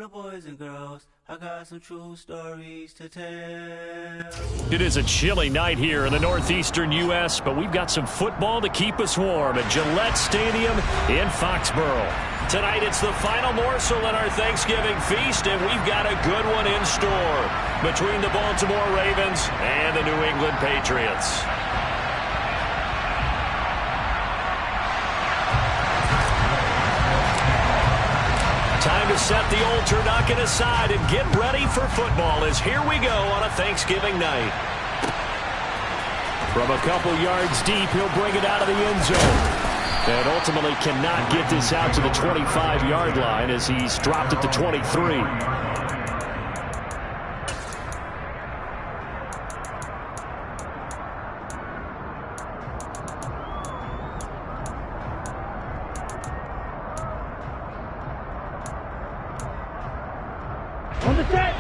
the boys and girls, I got some true stories to tell. It is a chilly night here in the northeastern U.S., but we've got some football to keep us warm at Gillette Stadium in Foxborough. Tonight it's the final morsel in our Thanksgiving feast, and we've got a good one in store between the Baltimore Ravens and the New England Patriots. Time to set the old turducken aside and get ready for football as here we go on a Thanksgiving night. From a couple yards deep, he'll bring it out of the end zone. And ultimately cannot get this out to the 25-yard line as he's dropped at the 23. On the set.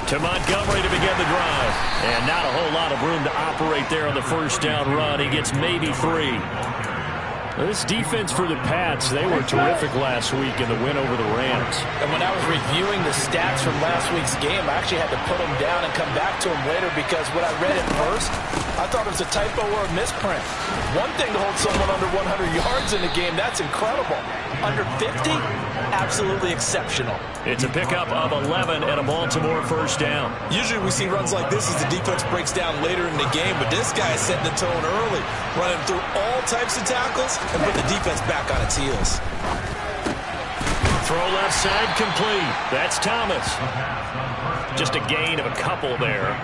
To Montgomery to begin the drive. And not a whole lot of room to operate there on the first down run. He gets maybe 3. This defense for the Pats, they were terrific last week in the win over the Rams. And when I was reviewing the stats from last week's game, I actually had to put them down and come back to them later because when I read it first, I thought it was a typo or a misprint. One thing to hold someone under 100 yards in a game, that's incredible. Under 50, absolutely exceptional. It's a pickup of 11 and a Baltimore first down. Usually we see runs like this as the defense breaks down later in the game, but this guy is setting the tone early, running through all types of tackles and put the defense back on its heels. Throw left side complete. That's Thomas. Just a gain of a couple there,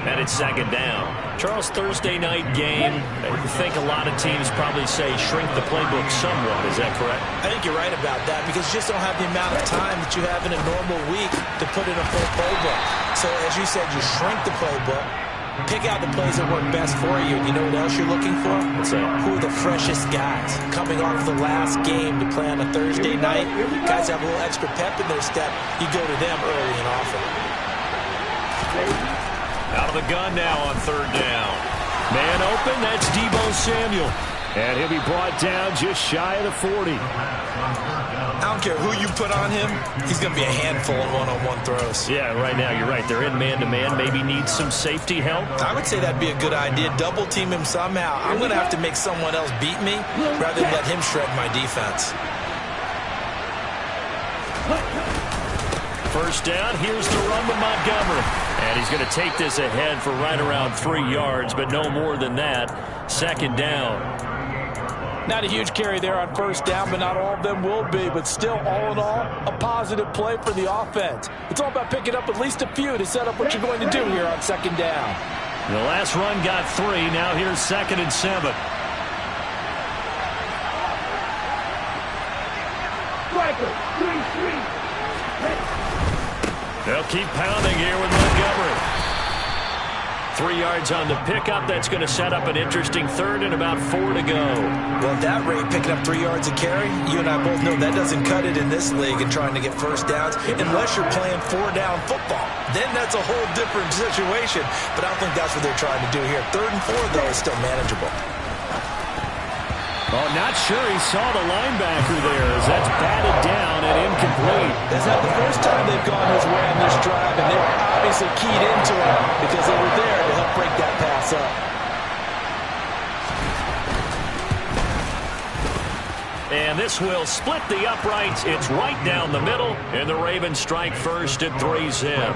and it's second down. Charles, Thursday night game, I think a lot of teams probably say shrink the playbook somewhat. Is that correct? I think you're right about that because you just don't have the amount of time that you have in a normal week to put in a full playbook. So as you said, you shrink the playbook, pick out the plays that work best for you. And you know what else you're looking for? What's that? Who are the freshest guys coming off the last game to play on a Thursday night? Guys have a little extra pep in their step. You go to them early and often. Out of the gun now on third down. Man open, that's Deebo Samuel. And he'll be brought down just shy of the 40. I don't care who you put on him, he's going to be a handful in one-on-one throws. Yeah, right now you're right. They're in man-to-man. Maybe needs some safety help. I would say that'd be a good idea. Double team him somehow. I'm going to have to make someone else beat me rather than let him shred my defense. First down, here's the run to Montgomery. And he's going to take this ahead for right around 3 yards, but no more than that. Second down. Not a huge carry there on first down, but not all of them will be. But still, all in all, a positive play for the offense. It's all about picking up at least a few to set up what you're going to do here on second down. The last run got 3. Now here's 2nd and 7. They'll keep pounding here with Montgomery. 3 yards on the pickup. That's going to set up an interesting third and about 4 to go. Well, at that rate, picking up 3 yards a carry, you and I both know that doesn't cut it in this league and trying to get first downs unless you're playing 4-down football. Then that's a whole different situation, but I don't think that's what they're trying to do here. 3rd and 4, though, is still manageable. Oh, not sure he saw the linebacker there as that's batted down and incomplete. That's not the first time they've gone his way on this drive, and they're obviously keyed into it because they were there to help break that pass up. And this will split the uprights. It's right down the middle, and the Ravens strike first at 3's in.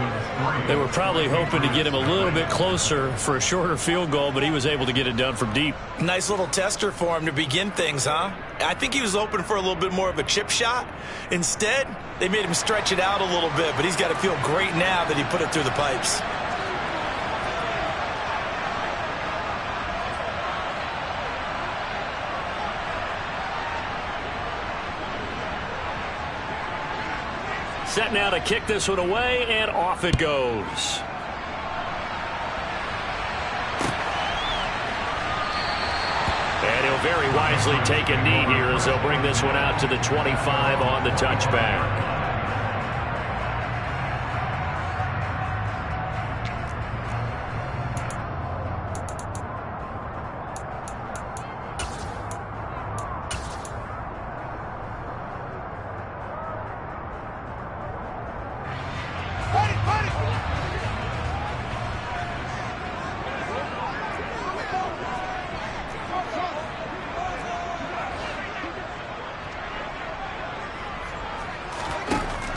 They were probably hoping to get him a little bit closer for a shorter field goal, but he was able to get it done from deep. Nice little tester for him to begin things, huh? I think he was hoping for a little bit more of a chip shot. Instead, they made him stretch it out a little bit, but he's got to feel great now that he put it through the pipes. Set now to kick this one away, and off it goes. very wisely take a knee here as they'll bring this one out to the 25 on the touchback.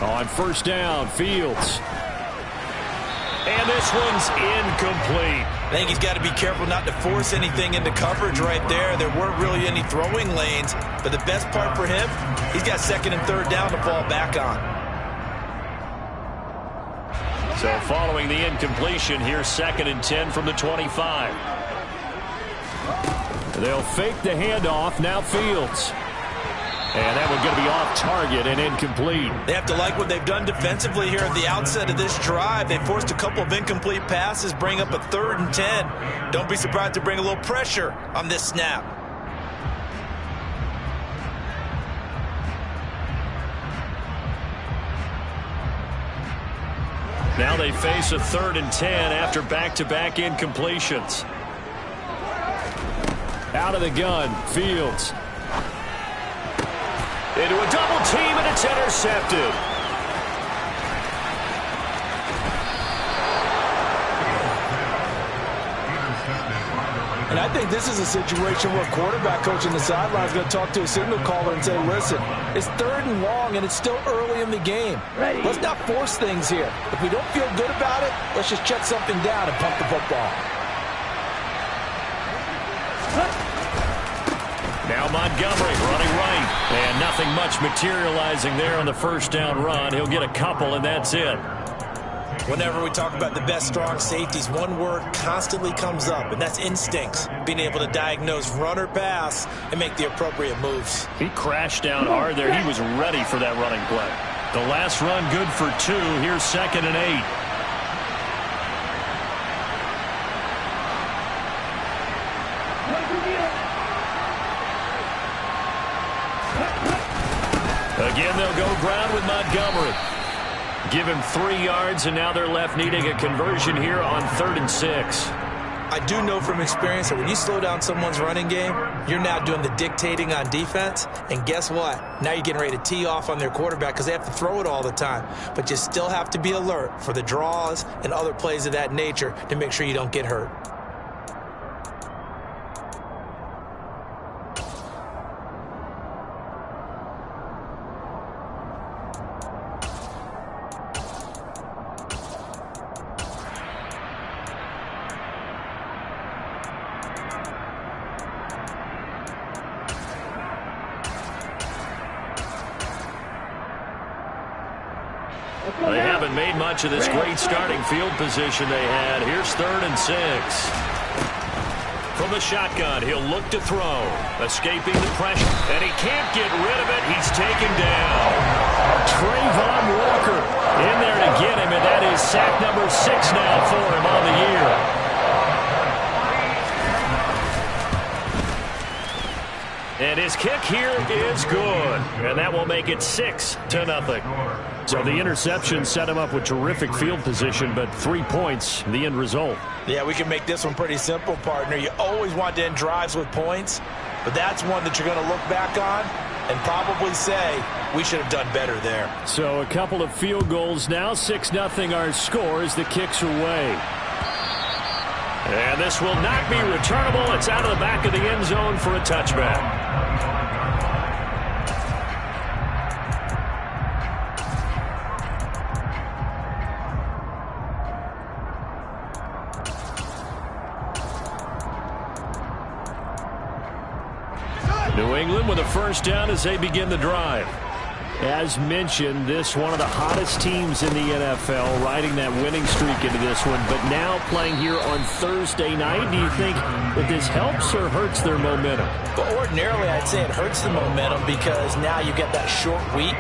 On first down, Fields. And this one's incomplete. I think he's got to be careful not to force anything into coverage right there. There weren't really any throwing lanes, but the best part for him, he's got second and third down to fall back on. So following the incompletion, here's 2nd and 10 from the 25. They'll fake the handoff. Now Fields. And that one's going to be off target and incomplete. They have to like what they've done defensively here at the outset of this drive. They forced a couple of incomplete passes, bring up a 3rd and 10. Don't be surprised to bring a little pressure on this snap. Now they face a 3rd and 10 after back-to-back incompletions. Out of the gun, Fields. Into a double team, and it's intercepted. And I think this is a situation where a quarterback coach on the sideline is going to talk to a signal caller and say, listen, it's 3rd and long, and it's still early in the game. Let's not force things here. If we don't feel good about it, let's just check something down and pump the football. Now Montgomery running right. And nothing much materializing there on the first down run. He'll get a couple, and that's it. Whenever we talk about the best strong safeties, one word constantly comes up, and that's instincts. Being able to diagnose run or pass and make the appropriate moves. He crashed down hard there. He was ready for that running play. The last run good for 2. Here's 2nd and 8. Again, they'll go ground with Montgomery. Give him 3 yards, and now they're left needing a conversion here on 3rd and 6. I do know from experience that when you slow down someone's running game, you're now doing the dictating on defense. And guess what? Now you're getting ready to tee off on their quarterback because they have to throw it all the time. But you still have to be alert for the draws and other plays of that nature to make sure you don't get hurt. They haven't made much of this great starting field position they had. Here's 3rd and 6. From the shotgun, he'll look to throw. Escaping the pressure, and he can't get rid of it. He's taken down. Trayvon Walker in there to get him, and that is sack number 6 now for him on the year. And his kick here is good. And that will make it 6-0. So the interception set him up with terrific field position, but 3 points, the end result. Yeah, we can make this one pretty simple, partner. You always want to end drives with points, but that's one that you're going to look back on and probably say, we should have done better there. So a couple of field goals now. 6-0 our score as the kicks are away. And this will not be returnable. It's out of the back of the end zone for a touchback. New England with a first down as they begin the drive. As mentioned, this one of the hottest teams in the NFL, riding that winning streak into this one, but now playing here on Thursday night. Do you think that this helps or hurts their momentum? But ordinarily, I'd say it hurts the momentum because now you get that short week.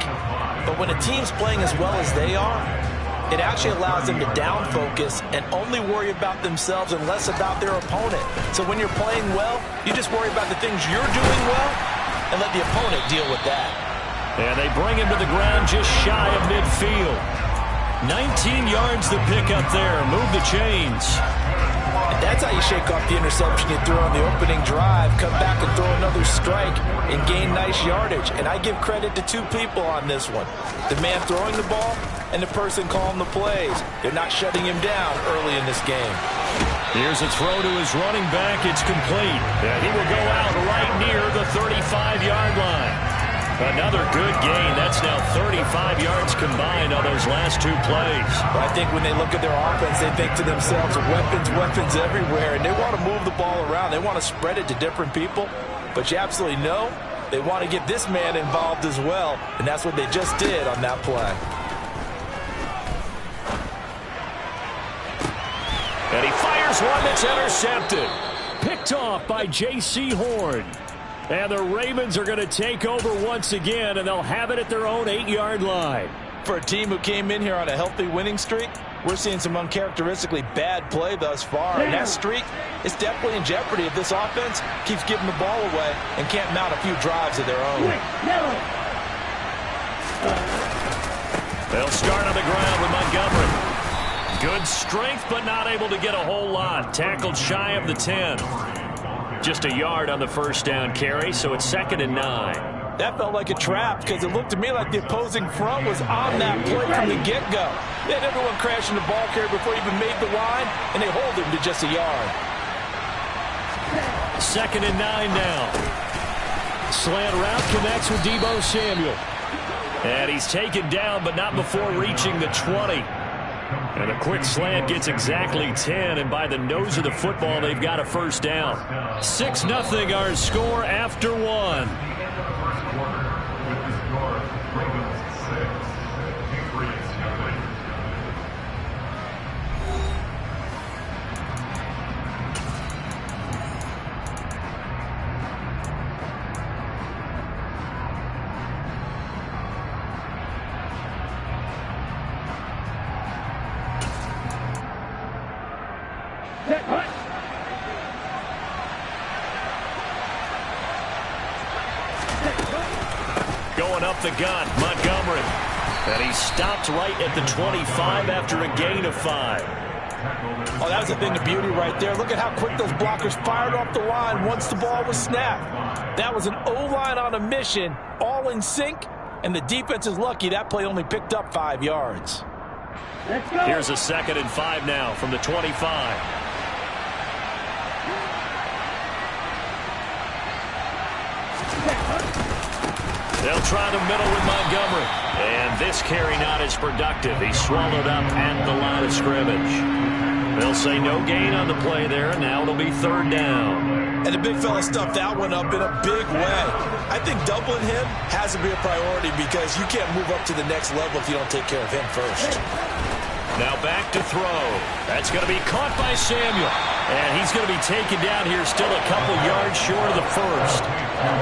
But when a team's playing as well as they are, it actually allows them to down focus and only worry about themselves and less about their opponent. So when you're playing well, you just worry about the things you're doing well and let the opponent deal with that. And they bring him to the ground just shy of midfield. 19 yards to pick up there. Move the chains. And that's how you shake off the interception you threw on the opening drive, come back and throw another strike and gain nice yardage. And I give credit to two people on this one. The man throwing the ball and the person calling the plays. They're not shutting him down early in this game. Here's a throw to his running back. It's complete. And he will go out right near the 35-yard line. Another good gain. That's now 35 yards combined on those last two plays. Well, I think when they look at their offense, they think to themselves, weapons everywhere, and they want to move the ball around. They want to spread it to different people, but you absolutely know they want to get this man involved as well, and that's what they just did on that play. And he fires one that's intercepted. Picked off by J.C. Horn. And the Ravens are going to take over once again, and they'll have it at their own 8-yard line. For a team who came in here on a healthy winning streak, we're seeing some uncharacteristically bad play thus far. And that streak is definitely in jeopardy if this offense keeps giving the ball away and can't mount a few drives of their own. They'll start on the ground with Montgomery. Good strength, but not able to get a whole lot. Tackled shy of the 10. Just a yard on the first down carry, so it's 2nd and 9. That felt like a trap because it looked to me like the opposing front was on that play from the get-go. They had everyone crashing the ball carrier before he even made the line, and they hold him to just a yard. 2nd and 9 now. Slant route connects with Deebo Samuel. And he's taken down, but not before reaching the 20. And a quick slant gets exactly 10, and by the nose of the football, they've got a first down. 6-0 our score after one. Going up the gut, Montgomery. And he stopped right at the 25 after a gain of 5. Oh, that was a thing of beauty right there. Look at how quick those blockers fired off the line once the ball was snapped. That was an O-line on a mission, all in sync, and the defense is lucky that play only picked up 5 yards. Let's go. Here's a 2nd and 5 now from the 25. They'll try the middle with Montgomery. And this carry not as productive. He's swallowed up at the line of scrimmage. They'll say no gain on the play there. Now it'll be 3rd down. And the big fella stuffed that one up in a big way. I think doubling him has to be a priority because you can't move up to the next level if you don't take care of him first. Now back to throw. That's going to be caught by Samuel. And he's going to be taken down here still a couple yards short of the first.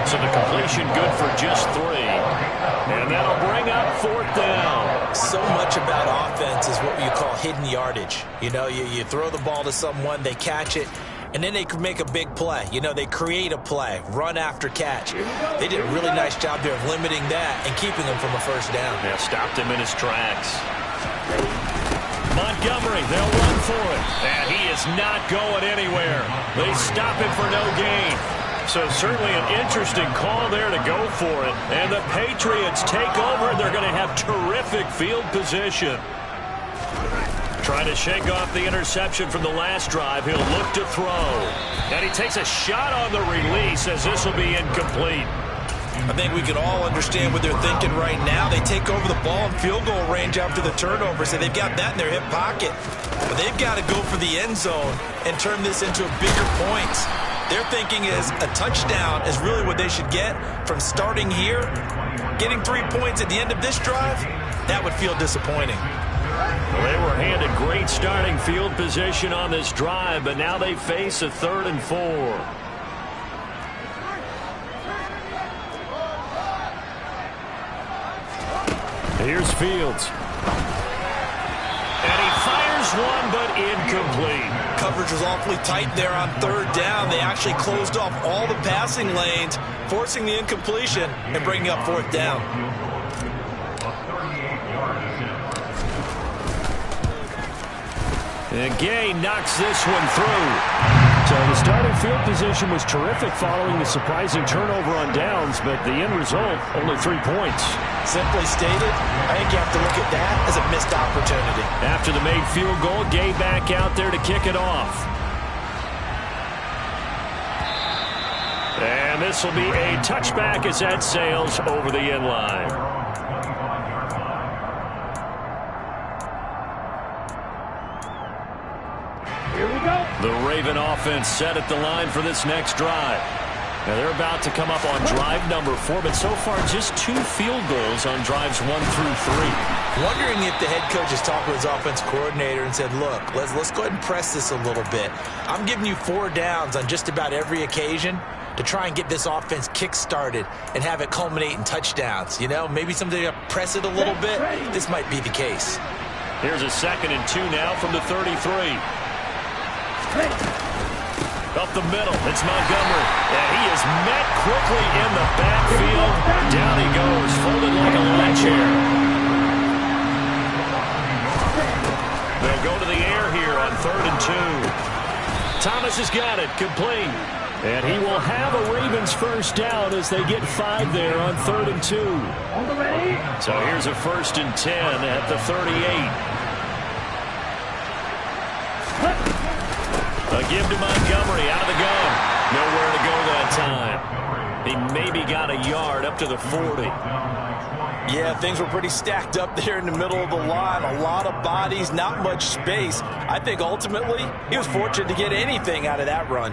So the completion good for just 3. And that'll bring up 4th down. So much about offense is what you call hidden yardage. You know, you throw the ball to someone, they catch it, and then they can make a big play. You know, they create a play, run after catch. They did a really nice job there of limiting that and keeping him from a first down. Yeah, stopped him in his tracks. Montgomery, they'll run for it. And he is not going anywhere. They stop him for no gain. So certainly an interesting call there to go for it. And the Patriots take over. They're going to have terrific field position. Trying to shake off the interception from the last drive. He'll look to throw. And he takes a shot on the release as this will be incomplete. I think we can all understand what they're thinking right now. They take over the ball in field goal range after the turnover, so they've got that in their hip pocket. But they've got to go for the end zone and turn this into bigger points. Their thinking is a touchdown is really what they should get from starting here. Getting 3 points at the end of this drive, that would feel disappointing. Well, they were handed great starting field position on this drive, but now they face a 3rd and 4. Here's Fields. incomplete. Coverage was awfully tight there on third down. They actually closed off all the passing lanes, forcing the incompletion and bringing up fourth down. And Gay knocks this one through. So the starting field position was terrific following the surprising turnover on downs, but the end result, only 3 points. Simply stated, I think you have to look at that as a missed opportunity. After the made field goal, Gay back out there to kick it off. And this will be a touchback as that sails over the end line. Here we go. The Raven offense set at the line for this next drive. Now they're about to come up on drive number 4, but so far just 2 field goals on drives 1 through 3. Wondering if the head coach has talked with his offense coordinator and said, look, let's go ahead and press this a little bit. I'm giving you 4 downs on just about every occasion to try and get this offense kick-started and have it culminate in touchdowns. You know, maybe something to press it a little bit. This might be the case. Here's a 2nd and 2 now from the 33. Up the middle, it's Montgomery. And he is met quickly in the backfield. Down he goes, folded like a lawn chair. They'll go to the air here on 3rd and 2. Thomas has got it, complete. And he will have a Ravens first down as they get 5 there on 3rd and 2. So here's a 1st and 10 at the 38. A give to Montgomery out of the gun. Nowhere to go that time. He maybe got a yard up to the 40. Yeah, things were pretty stacked up there in the middle of the line. A lot of bodies, not much space. I think ultimately he was fortunate to get anything out of that run.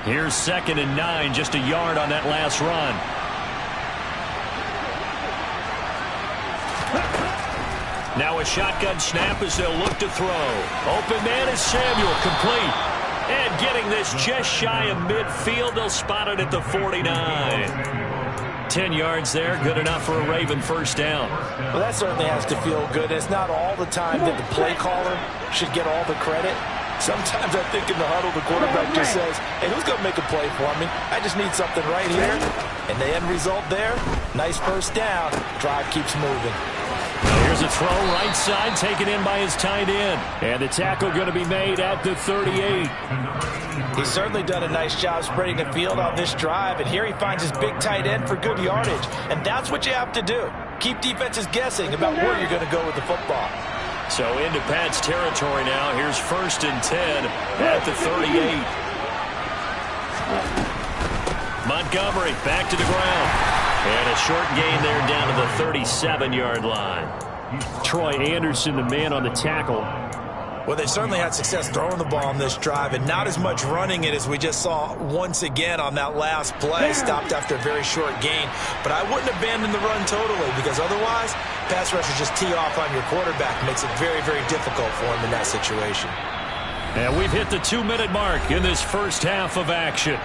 Here's 2nd and 9, just a yard on that last run. Now a shotgun snap as they'll look to throw. Open man is Samuel, complete. And getting this just shy of midfield, they'll spot it at the 49. 10 yards there, good enough for a Raven first down. Well, that certainly has to feel good. It's not all the time that the play caller should get all the credit. Sometimes I think in the huddle, the quarterback just says, hey, who's going to make a play for me? I just need something right here. And the end result there, nice first down. Drive keeps moving. Here's a throw right side taken in by his tight end. And the tackle going to be made at the 38. He's certainly done a nice job spreading the field on this drive. And here he finds his big tight end for good yardage. And that's what you have to do. Keep defenses guessing about where you're going to go with the football. So into Pat's territory now. Here's 1st and 10 at the 38. Montgomery back to the ground. And a short gain there down to the 37-yard line. Troy Anderson, the man on the tackle. Well, they certainly had success throwing the ball on this drive, and not as much running it as we just saw once again on that last play. Stopped after a very short gain. But I wouldn't abandon the run totally, because otherwise, pass rushers just tee off on your quarterback. Makes it very, very difficult for him in that situation. And we've hit the 2-minute mark in this first half of action.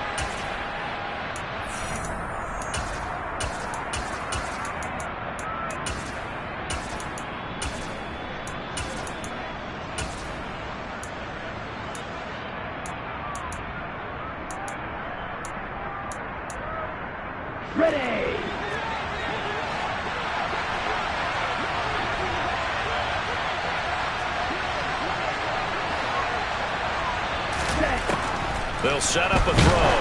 Ready. They'll set up a throw.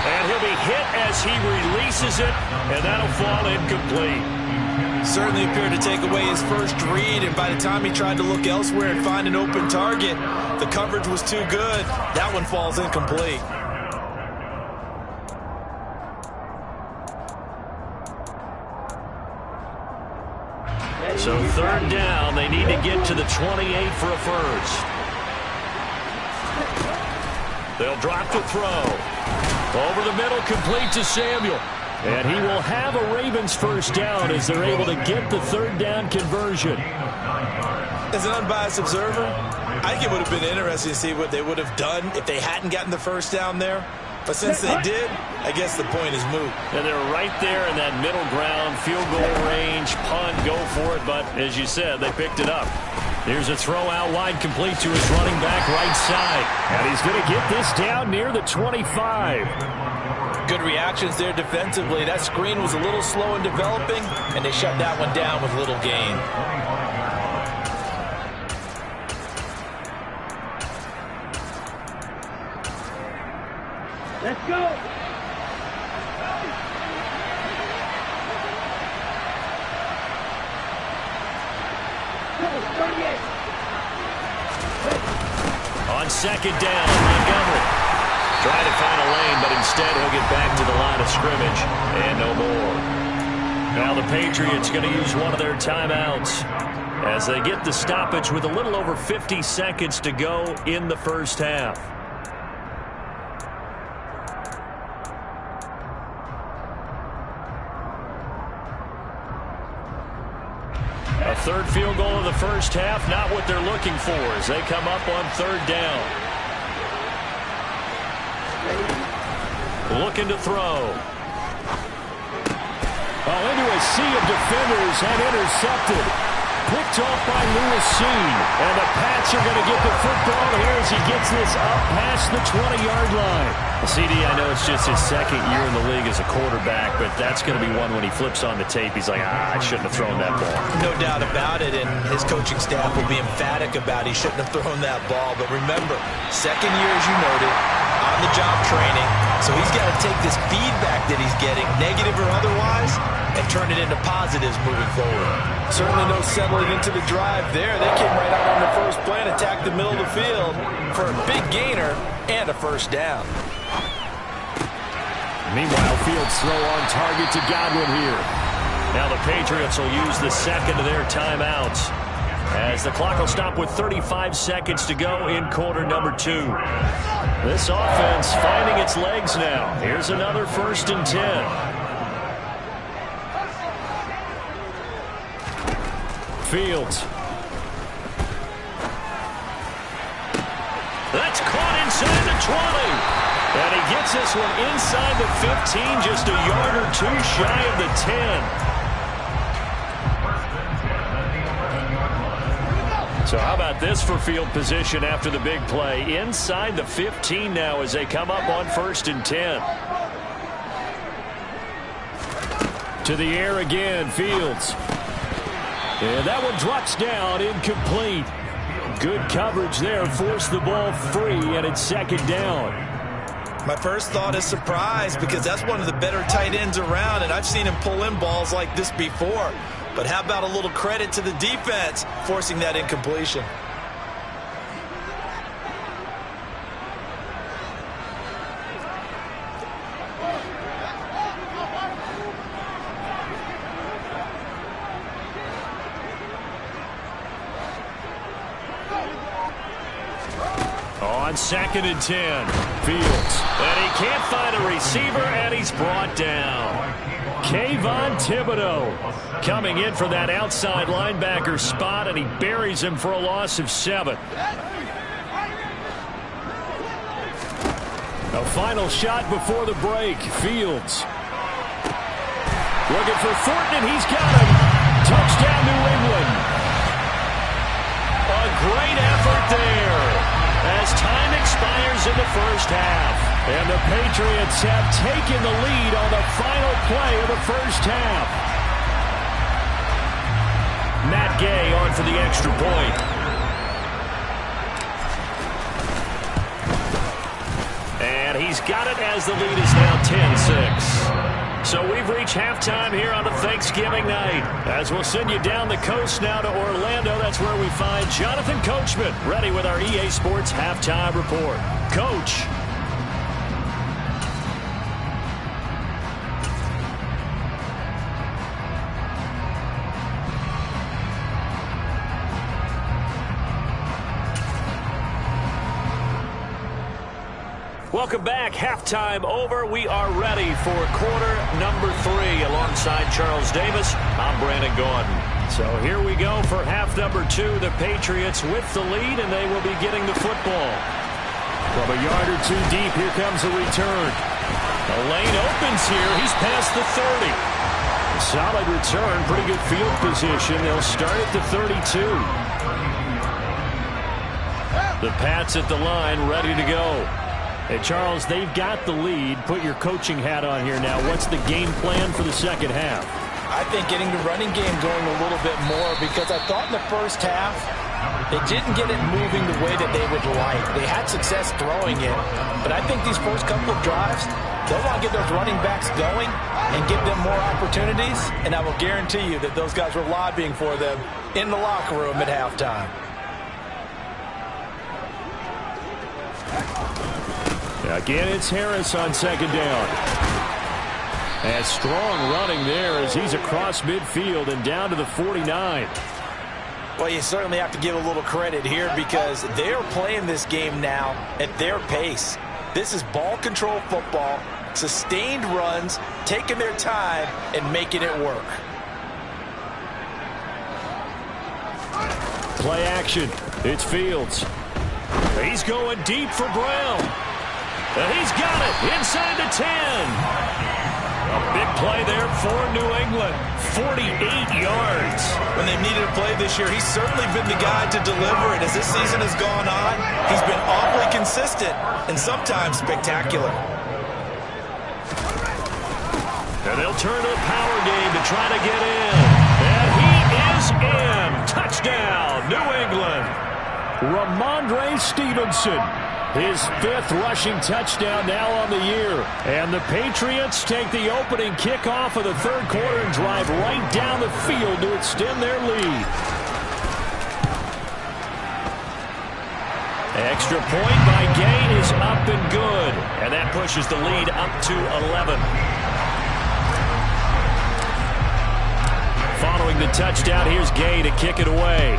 And he'll be hit as he releases it, and that'll fall incomplete. Certainly appeared to take away his first read, and by the time he tried to look elsewhere and find an open target, the coverage was too good. That one falls incomplete. So 3rd down, they need to get to the 28 for a first. They'll drop to throw. Over the middle, complete to Samuel. And he will have a Ravens first down as they're able to get the 3rd down conversion. As an unbiased observer, I think it would have been interesting to see what they would have done if they hadn't gotten the first down there. But since they did, I guess the point is moot. And they're right there in that middle ground, field goal range, punt, go for it. But as you said, they picked it up. Here's a throw out wide, complete to his running back right side. And he's going to get this down near the 25. Good reactions there defensively. That screen was a little slow in developing, and they shut that one down with little gain. Let's go. On second down, Montgomery. Trying to find a lane, but instead he'll get back to the line of scrimmage. And no more. Now the Patriots going to use one of their timeouts as they get the stoppage with a little over 50 seconds to go in the first half. A third field goal of the first half, not what they're looking for as they come up on third down. Looking to throw. Oh, into a sea of defenders and intercepted. Picked off by Lewis Seen. And the Pats are going to get the football here as he gets this up past the 20-yard line. CD, I know it's just his second year in the league as a quarterback, but that's going to be one when he flips on the tape. He's like, I shouldn't have thrown that ball. No doubt about it, and his coaching staff will be emphatic about he shouldn't have thrown that ball. But remember, second year, as you noted, on-the-job training, so he's got to take this feedback that he's getting, negative or otherwise, and turn it into positives moving forward. Certainly no settling into the drive there. They came right out on the first play and attacked the middle of the field for a big gainer and a first down. Meanwhile, Fields throw on target to Godwin here. Now the Patriots will use the second of their timeouts as the clock will stop with 35 seconds to go in quarter number 2. This offense finding its legs now. Here's another 1st and 10. Fields. That's caught inside the 20. And he gets this one inside the 15, just a yard or two shy of the 10. So how about this for field position after the big play? Inside the 15 now as they come up on 1st and 10. To the air again, Fields. And that one drops down, incomplete. Good coverage there, forced the ball free, and it's second down. My first thought is surprise because that's one of the better tight ends around, and I've seen him pull in balls like this before. But how about a little credit to the defense forcing that incompletion? On 2nd and 10, Fields. And he can't find a receiver, and he's brought down. Kayvon Thibodeau coming in for that outside linebacker spot, and he buries him for a loss of 7. A final shot before the break. Fields. Looking for Thornton, and he's got him. Touchdown, New England. A great effort there as time expires in the first half. And the Patriots have taken the lead on the final play of the first half. Matt Gay on for the extra point. And he's got it as the lead is now 10-6. So we've reached halftime here on a Thanksgiving night. As we'll send you down the coast now to Orlando, that's where we find Jonathan Coachman, ready with our EA Sports Halftime Report. Coach. Welcome back. Halftime over. We are ready for quarter number 3 alongside Charles Davis. I'm Brandon Gordon. So here we go for half number 2. The Patriots with the lead, and they will be getting the football. From a yard or two deep, here comes a return. The lane opens here. He's past the 30. Solid return, pretty good field position. They'll start at the 32. The Pats at the line, ready to go. Hey, Charles, they've got the lead. Put your coaching hat on here now. What's the game plan for the second half? I think getting the running game going a little bit more, because I thought in the first half they didn't get it moving the way that they would like. They had success throwing it, but I think these first couple of drives, they'll want to get those running backs going and give them more opportunities, and I will guarantee you that those guys were lobbying for them in the locker room at halftime. Again, it's Harris on second down. And strong running there as he's across midfield and down to the 49. Well, you certainly have to give a little credit here, because they are playing this game now at their pace. This is ball control football, sustained runs, taking their time and making it work. Play action. It's Fields. He's going deep for Brown. And he's got it inside the 10. A big play there for New England. 48 yards. When they've needed a play this year, he's certainly been the guy to deliver it. As this season has gone on, he's been awfully consistent and sometimes spectacular. And they'll turn to the power game to try to get in. And he is in. Touchdown, New England. Ramondre Stevenson. His 5th rushing touchdown now on the year. And the Patriots take the opening kickoff of the third quarter and drive right down the field to extend their lead. Extra point by Gay is up and good. And that pushes the lead up to 11. Following the touchdown, here's Gay to kick it away.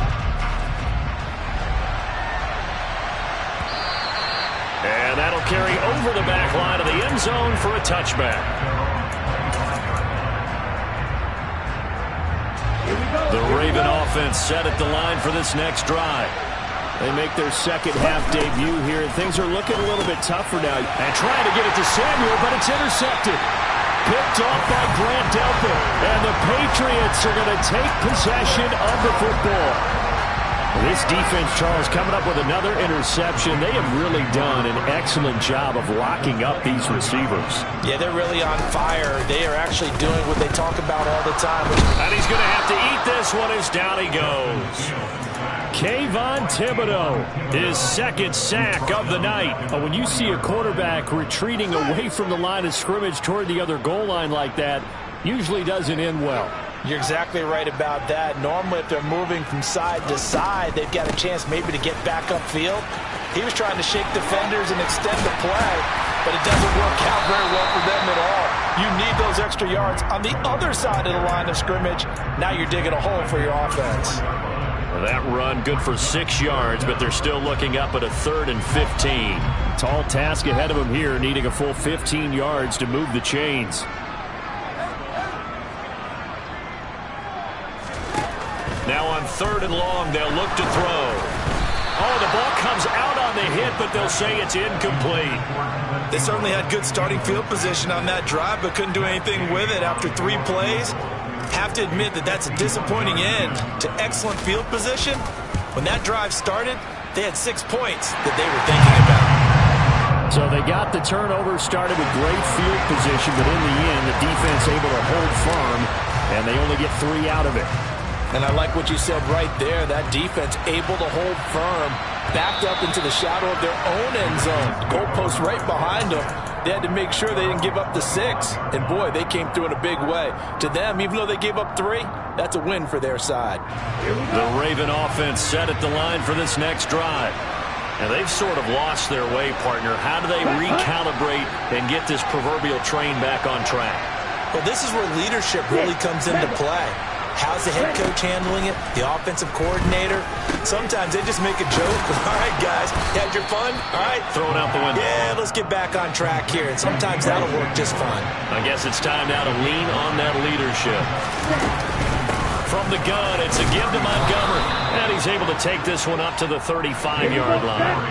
And that'll carry over the back line of the end zone for a touchback. The Raven offense set at the line for this next drive. They make their second half debut here, and things are looking a little bit tougher now. And trying to get it to Samuel, but it's intercepted. Picked off by Grant Delpit. And the Patriots are going to take possession of the football. This defense, Charles, coming up with another interception. They have really done an excellent job of locking up these receivers. Yeah, they're really on fire. They are actually doing what they talk about all the time. And he's going to have to eat this one as down he goes. Kayvon Thibodeau, his second sack of the night. When you see a quarterback retreating away from the line of scrimmage toward the other goal line like that, usually doesn't end well. You're exactly right about that. Normally, if they're moving from side to side, they've got a chance maybe to get back upfield. He was trying to shake defenders and extend the play, but it doesn't work out very well for them at all. You need those extra yards on the other side of the line of scrimmage. Now you're digging a hole for your offense. Well, that run good for 6 yards, but they're still looking up at a 3rd and 15. Tall task ahead of them here, needing a full 15 yards to move the chains. Now on 3rd and long, they'll look to throw. Oh, the ball comes out on the hit, but they'll say it's incomplete. They certainly had good starting field position on that drive, but couldn't do anything with it after 3 plays. Have to admit that that's a disappointing end to excellent field position. When that drive started, they had 6 points that they were thinking about. So they got the turnover started with great field position, but in the end, the defense able to hold firm, and they only get 3 out of it. And I like what you said right there. That defense able to hold firm, backed up into the shadow of their own end zone. Goalpost right behind them. They had to make sure they didn't give up the 6. And, boy, they came through in a big way. To them, even though they gave up 3, that's a win for their side. The Raven offense set at the line for this next drive. And they've sort of lost their way, partner. How do they recalibrate and get this proverbial train back on track? Well, this is where leadership really comes into play. How's the head coach handling it? The offensive coordinator? Sometimes they just make a joke. All right, guys, you had your fun? All right. Throw it out the window. Yeah, let's get back on track here. And sometimes that'll work just fine. I guess it's time now to lean on that leadership. From the gun, it's a give to Montgomery. And he's able to take this one up to the 35-yard line.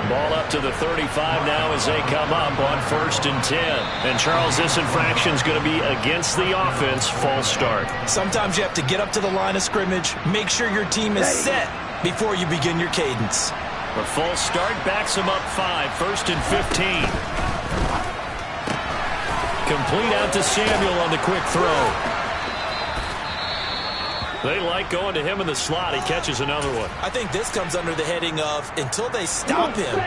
Ball up to the 35 now as they come up on 1st and 10. And, Charles, this infraction's going to be against the offense, false start. Sometimes you have to get up to the line of scrimmage, make sure your team is set before you begin your cadence. The false start backs him up 5, 1st and 15. Complete out to Samuel on the quick throw. They like going to him in the slot. He catches another one. I think this comes under the heading of until they stop him,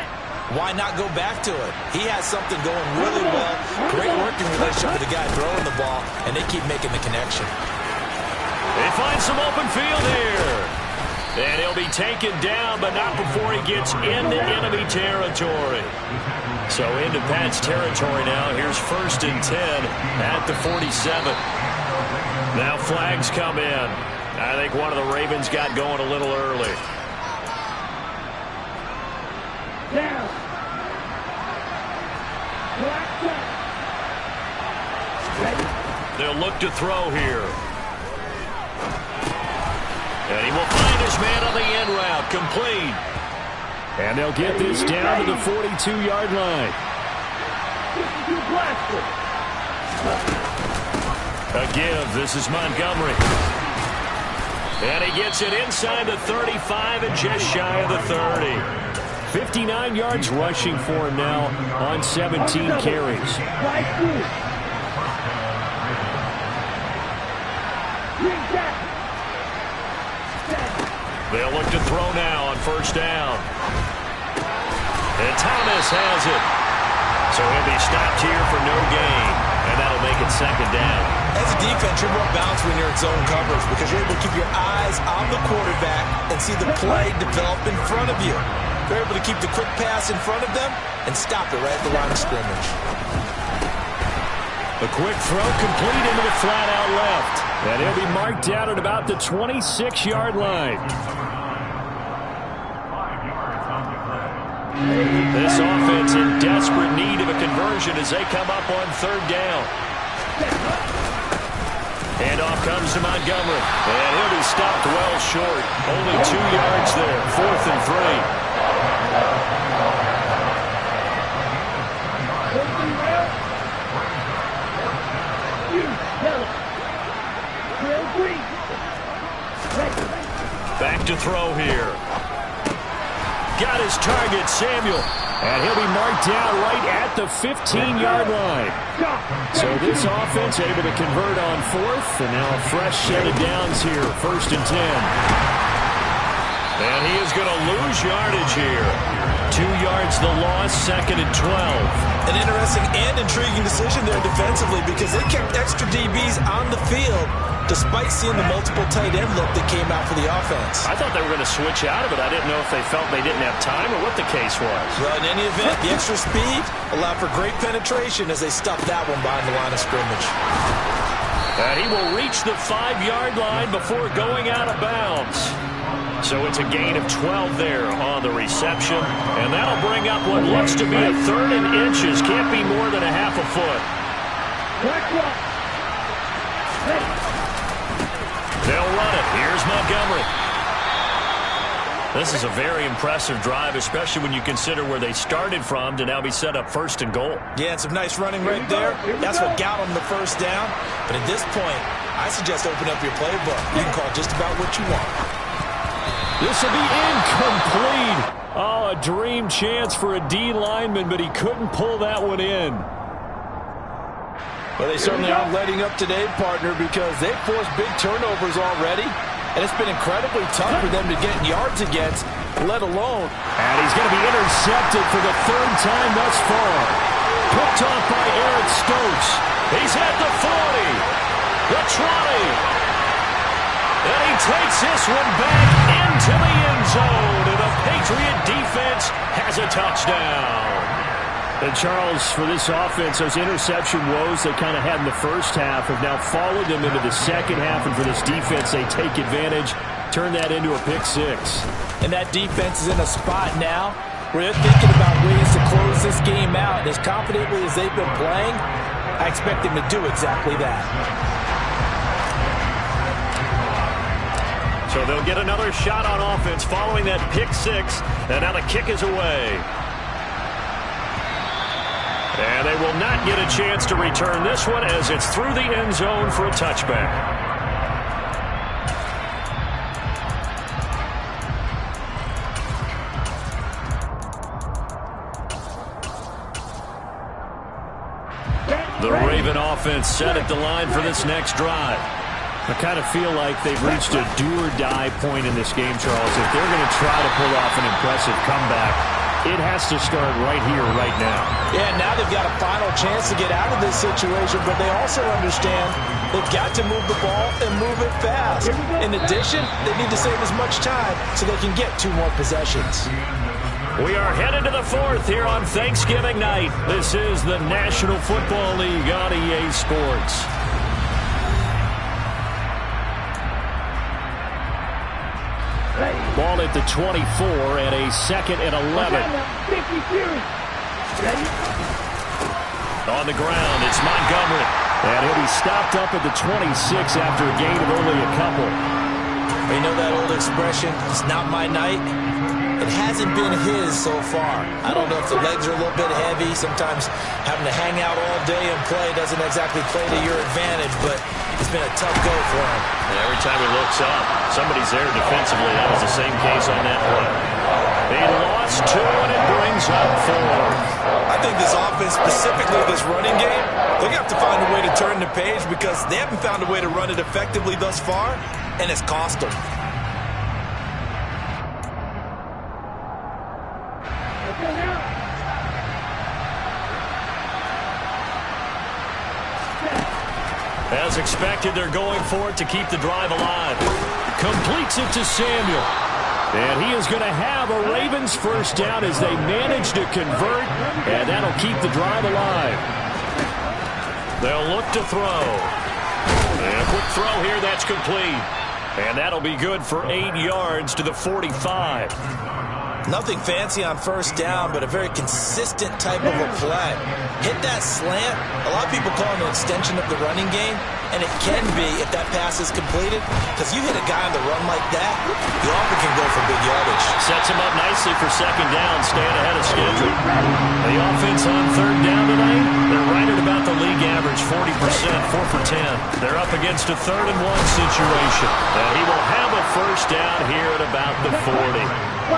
why not go back to it? He has something going really well. Great working relationship with the guy throwing the ball, and they keep making the connection. They find some open field here. And he'll be taken down, but not before he gets into enemy territory. So into Pat's territory now. Here's 1st and 10 at the 47. Now flags come in. I think one of the Ravens got going a little early. Down. They'll look to throw here. And he will find his man on the end route. Complete. And they'll get this down to the 42-yard line. A give. This is Montgomery. And he gets it inside the 35 and just shy of the 30. 59 yards rushing for him now on 17 carries. They'll look to throw now on 1st down. And Thomas has it. So he'll be stopped here for no gain. And that'll make it 2nd down. As a defense, you're more balanced when you're in zone coverage because you're able to keep your eyes on the quarterback and see the play develop in front of you. They're able to keep the quick pass in front of them and stop it right at the line of scrimmage. A quick throw complete into the flat out left. And he'll be marked down at about the 26-yard line. This offense in desperate need of a conversion as they come up on 3rd down. Handoff comes to Montgomery. And he'll be stopped well short. Only 2 yards there. 4th and 3. Back to throw here. Got his target, Samuel. And he'll be marked down right at the 15-yard line. So this offense able to convert on 4th, and now a fresh set of downs here, 1st and 10. And he is going to lose yardage here. 2 yards the loss, 2nd and 12. An interesting and intriguing decision there defensively because they kept extra DBs on the field despite seeing the multiple tight end look that came out for the offense. I thought they were going to switch out of it. I didn't know if they felt they didn't have time or what the case was. Well, in any event, the extra speed allowed for great penetration as they stuffed that one behind the line of scrimmage. And he will reach the 5-yard line before going out of bounds. So it's a gain of 12 there on the reception. And that'll bring up what looks to be a 3rd and inches. Can't be more than a half a foot. They'll run it. Here's Montgomery. This is a very impressive drive, especially when you consider where they started from to now be set up 1st and goal. Yeah, and some nice running right there. That's what got them the 1st down. But at this point, I suggest open up your playbook. You can call just about what you want. This will be incomplete. Oh, a dream chance for a D lineman, but he couldn't pull that one in. Well, they certainly aren't letting up today, partner, because they've forced big turnovers already, and it's been incredibly tough for them to get yards against, let alone. And he's going to be intercepted for the 3rd time thus far. Picked off by Eric Stokes. He's at the 40, the 20. And he takes this one back into the end zone, and the Patriot defense has a touchdown. And Charles, for this offense, those interception woes they kind of had in the 1st half have now followed them into the 2nd half, and for this defense, they take advantage, turn that into a pick 6. And that defense is in a spot now where they're thinking about ways to close this game out. As confidently as they've been playing, I expect them to do exactly that. So they'll get another shot on offense following that pick 6, and now the kick is away. And they will not get a chance to return this one as it's through the end zone for a touchback. The Raven offense set at the line for this next drive. I kind of feel like they've reached a do-or-die point in this game, Charles. If they're going to try to pull off an impressive comeback, it has to start right here, right now. Yeah, now they've got a final chance to get out of this situation, but they also understand they've got to move the ball and move it fast. In addition, they need to save as much time so they can get 2 more possessions. We are headed to the 4th here on Thanksgiving night. This is the National Football League on EA Sports. Ball at the 24 and a 2nd and 11. On the ground, it's Montgomery. And he'll be stopped up at the 26 after a gain of only a couple. You know that old expression, it's not my night? It hasn't been his so far. I don't know if the legs are a little bit heavy. Sometimes having to hang out all day and play doesn't exactly play to your advantage, but it's been a tough go for him. And every time he looks up, somebody's there defensively. That was the same case on that play. They lost 2 and it brings up 4. I think this offense, specifically this running game, they're going to have to find a way to turn the page because they haven't found a way to run it effectively thus far, and it's cost them. As expected, they're going for it to keep the drive alive. Completes it to Samuel. And he is going to have a Ravens first down as they manage to convert, and that'll keep the drive alive. They'll look to throw. And a quick throw here, that's complete. And that'll be good for 8 yards to the 45. Nothing fancy on first down, but a very consistent type of a play. Hit that slant. A lot of people call it an extension of the running game, and it can be if that pass is completed, because you hit a guy on the run like that, you often can go for big yardage. Sets him up nicely for 2nd down, staying ahead of schedule. The offense on 3rd down tonight, they're right at about the league average, 40%, 4 for 10. They're up against a 3rd and 1 situation. And he will have a first down here at about the 40.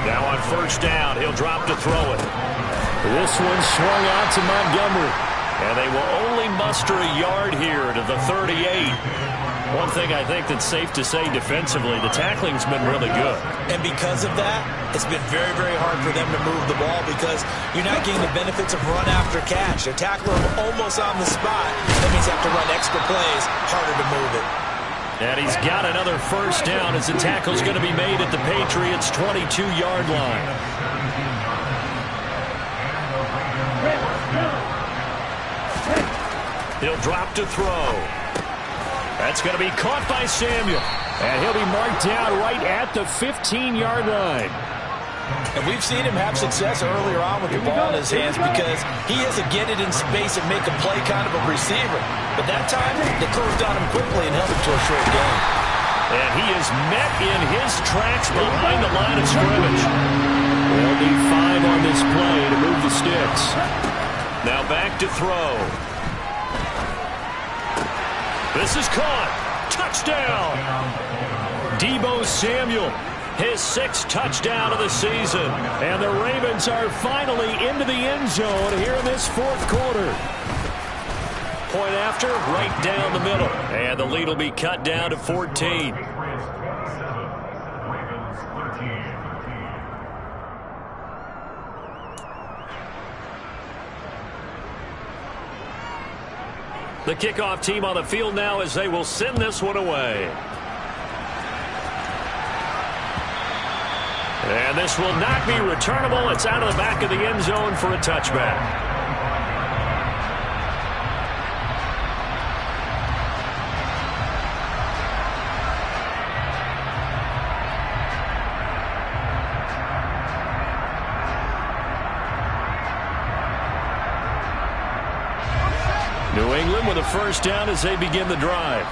Now on first down, he'll drop to throw it. This one swung out to Montgomery. And they will only muster a yard here to the 38. One thing I think that's safe to say defensively, the tackling's been really good. And because of that, it's been very, very hard for them to move the ball because you're not getting the benefits of run after catch. They're tackling almost on the spot. That means they have to run extra plays, harder to move it. And he's got another first down as the tackle's going to be made at the Patriots' 22-yard line. He'll drop to throw. That's going to be caught by Samuel. And he'll be marked down right at the 15-yard line. And we've seen him have success earlier on with the ball in his hands because he has to get it in space and make a play kind of a receiver. But that time, they closed on him quickly and held him to a short gain. And he is met in his tracks behind the line of scrimmage. They'll need 5 on this play to move the sticks. Now back to throw. This is caught. Touchdown. Deebo Samuel. His 6th touchdown of the season. And the Ravens are finally into the end zone here in this 4th quarter. Point after, right down the middle. And the lead will be cut down to 14. The kickoff team on the field now as they will send this one away. And this will not be returnable. It's out of the back of the end zone for a touchback. New England with a first down as they begin the drive.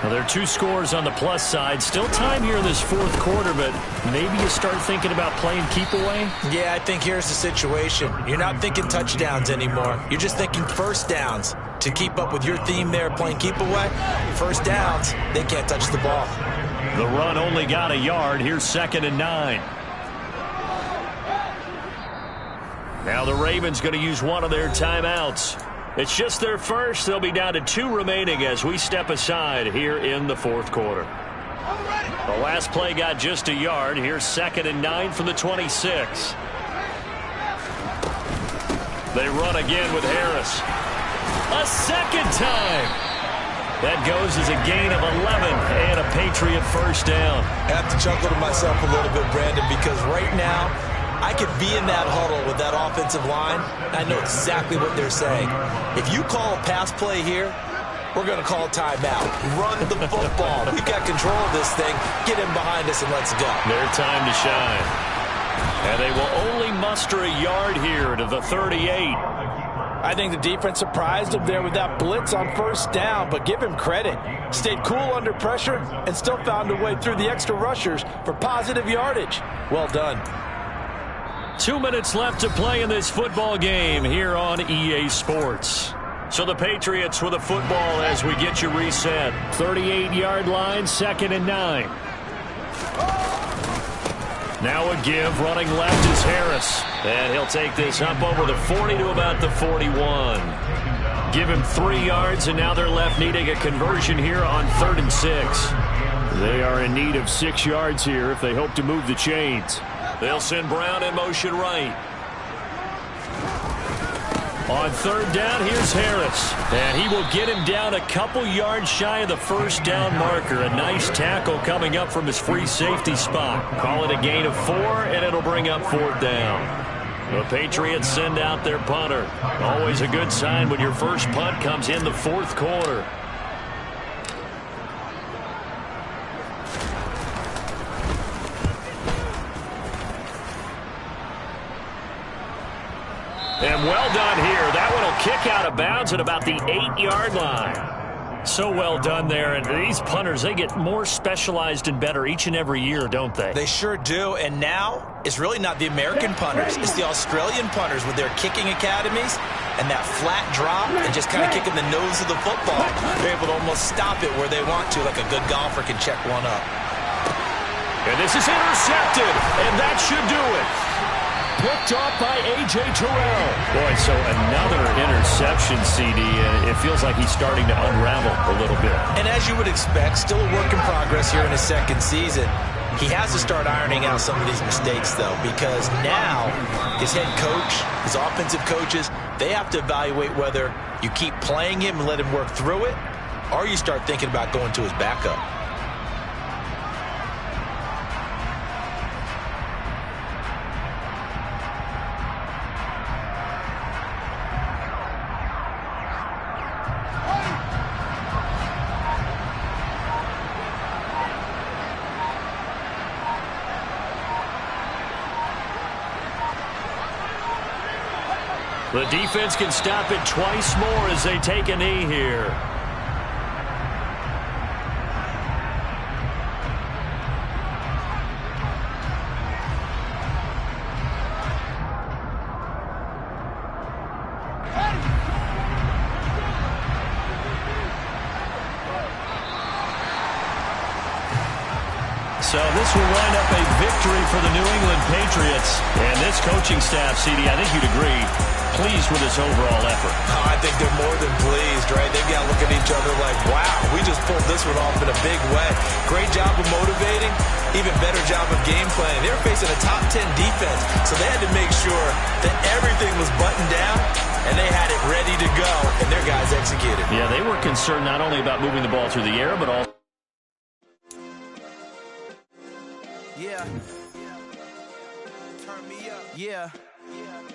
Well, there are 2 scores on the plus side. Still time here in this fourth quarter, but maybe you start thinking about playing keep away? Yeah, I think here's the situation. You're not thinking touchdowns anymore. You're just thinking first downs. To keep up with your theme there, playing keep away, first downs, they can't touch the ball. The run only got a yard. Here's 2nd and 9. Now the Ravens going to use one of their timeouts. It's just their first. They'll be down to 2 remaining as we step aside here in the fourth quarter. The last play got just a yard. Here's 2nd and 9 from the 26. They run again with Harris. A second time. That goes as a gain of 11 and a Patriot first down. I have to chuckle to myself a little bit, Brandon, because right now I could be in that huddle with that offensive line, and I know exactly what they're saying. If you call a pass play here, we're going to call a timeout. Run the football. We've got control of this thing. Get in behind us and let's go. Their time to shine. And they will only muster a yard here to the 38. I think the defense surprised him there with that blitz on first down, but give him credit. Stayed cool under pressure and still found a way through the extra rushers for positive yardage. Well done. 2 minutes left to play in this football game here on EA Sports. So the Patriots with a football as we get you reset. 38-yard line, 2nd and 9. Now a give, running left is Harris. And he'll take this up over the 40 to about the 41. Give him 3 yards, and now they're left needing a conversion here on 3rd and 6. They are in need of 6 yards here if they hope to move the chains. They'll send Brown in motion right. On 3rd down, here's Harris. And he will get him down a couple yards shy of the first down marker. A nice tackle coming up from his free safety spot. Call it a gain of 4, and it'll bring up 4th down. The Patriots send out their punter. Always a good sign when your first punt comes in the fourth quarter. And well done here. That one will kick out of bounds at about the 8-yard line. So well done there. And these punters, they get more specialized and better each and every year, don't they? They sure do. And now it's really not the American punters. It's the Australian punters with their kicking academies and that flat drop and just kind of kicking the nose of the football. They're able to almost stop it where they want to, like a good golfer can check one up. And this is intercepted, and that should do it. Picked off by A.J. Terrell. Boy, so another interception, CD, and it feels like he's starting to unravel a little bit. And as you would expect, still a work in progress here in his second season. He has to start ironing out some of these mistakes, though, because now his head coach, his offensive coaches, they have to evaluate whether you keep playing him and let him work through it, or you start thinking about going to his backup. The defense can stop it twice more as they take a knee here. So this will wind up a victory for the New England Patriots. And this coaching staff, CD, I think you'd agree, pleased with this overall effort. Oh, I think they're more than pleased, right? They've got to look at each other like, wow, we just pulled this one off in a big way. Great job of motivating, even better job of game planning. They were facing a top 10 defense, so they had to make sure that everything was buttoned down, and they had it ready to go, and their guys executed. Yeah, they were concerned not only about moving the ball through the air, but also... Yeah. Turn me up. Yeah.